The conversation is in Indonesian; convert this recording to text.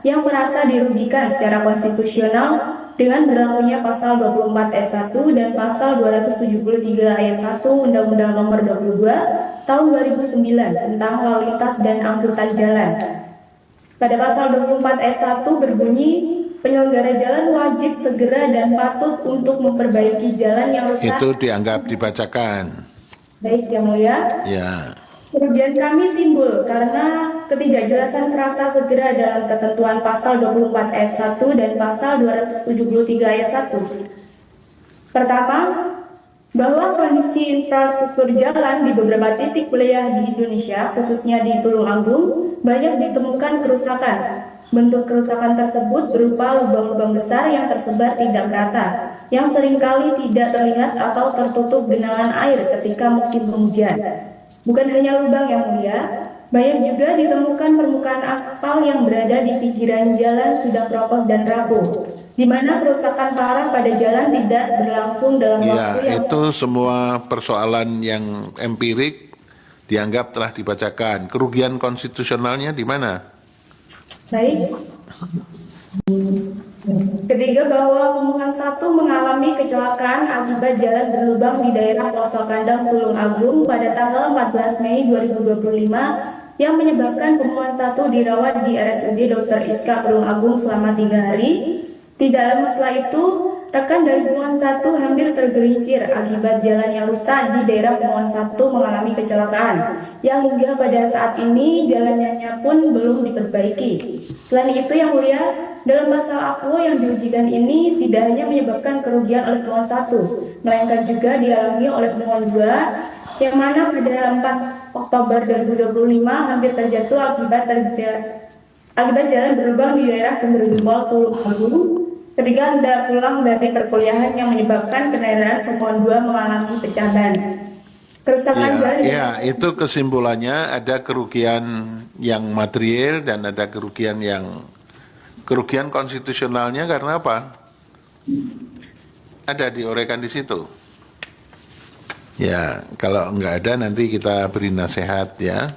yang merasa dirugikan secara konstitusional dengan berlakunya pasal 24 ayat 1 dan pasal 273 ayat 1 Undang-Undang Nomor 22 Tahun 2009 tentang lalu lintas dan angkutan jalan. Pada pasal 24 ayat 1 berbunyi, penyelenggara jalan wajib segera dan patut untuk memperbaiki jalan yang rusak. Itu dianggap dibacakan. Baik, Yang Mulia. Ya. Kerugian kami timbul karena ketidakjelasan frasa segera dalam ketentuan pasal 24 ayat 1 dan pasal 273 ayat 1. Pertama, bahwa kondisi infrastruktur jalan di beberapa titik wilayah di Indonesia, khususnya di Tulungagung, banyak ditemukan kerusakan. Bentuk kerusakan tersebut berupa lubang-lubang besar yang tersebar tidak merata, yang seringkali tidak terlihat atau tertutup genangan air ketika musim penghujan. Bukan hanya lubang, Yang Mulia, banyak juga ditemukan permukaan aspal yang berada di pinggiran jalan sudah keropos dan rapuh, di mana kerusakan parah pada jalan tidak berlangsung dalam waktu yang... Itu semua persoalan yang empirik dianggap telah dibacakan. Kerugian konstitusionalnya di mana? Baik. Ketiga, bahwa pemohon 1 mengalami kecelakaan akibat jalan berlubang di daerah Posok Kandang Tulungagung pada tanggal 14 Mei 2025 yang menyebabkan pemohon 1 dirawat di RSUD Dr. Iska Tulungagung selama 3 hari. Tidak lama setelah itu, rekan dari pemohon 1 hampir tergelincir akibat jalan yang rusak di daerah pemohon 1 mengalami kecelakaan, yang hingga pada saat ini jalannya pun belum diperbaiki. Selain itu, Yang Mulia, dalam pasal APO yang diujikan ini tidak hanya menyebabkan kerugian oleh pemohon 1, melainkan juga dialami oleh pemohon 2, yang mana pada 4 Oktober 2025 hampir terjatuh akibat jalan berlubang di daerah Sumber Jempol Tulungagung ketika hendak pulang dari perkuliahan, yang menyebabkan kendaraan pemohon 2 mengalami pecah ban. Kerusakan jalan... itu kesimpulannya ada kerugian yang material dan ada kerugian konstitusionalnya karena apa? Ada diuraikan di situ. Ya, kalau enggak ada nanti kita beri nasihat ya.